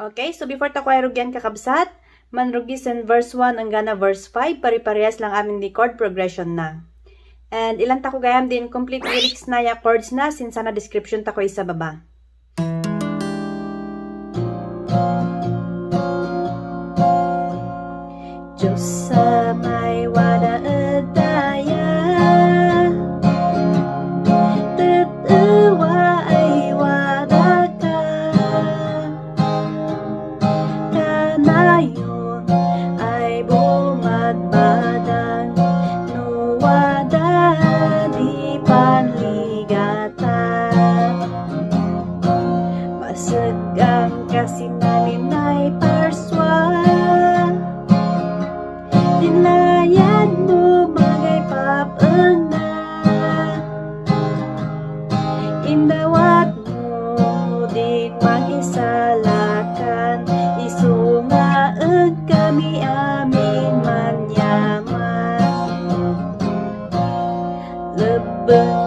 Okay, so before ta ko ay rugyan kakabsat, manrugisen verse 1 hanggang verse 5, pare-parehas lang amin di chord progression na. And ilan ta ko gayam din complete lyrics na ya chords na since na description ta ko isa baba. Diyos sa may wada at daya, Tet-ewa ay wada ka, Kanayon ay bumadbadang, wada di panligatan, Maseg-ang kasi namin ay parsua, layad mo magay pap-eng na, Indawat mo din Mangisalakan, Isunga engkami amin menyaman, Lebbeng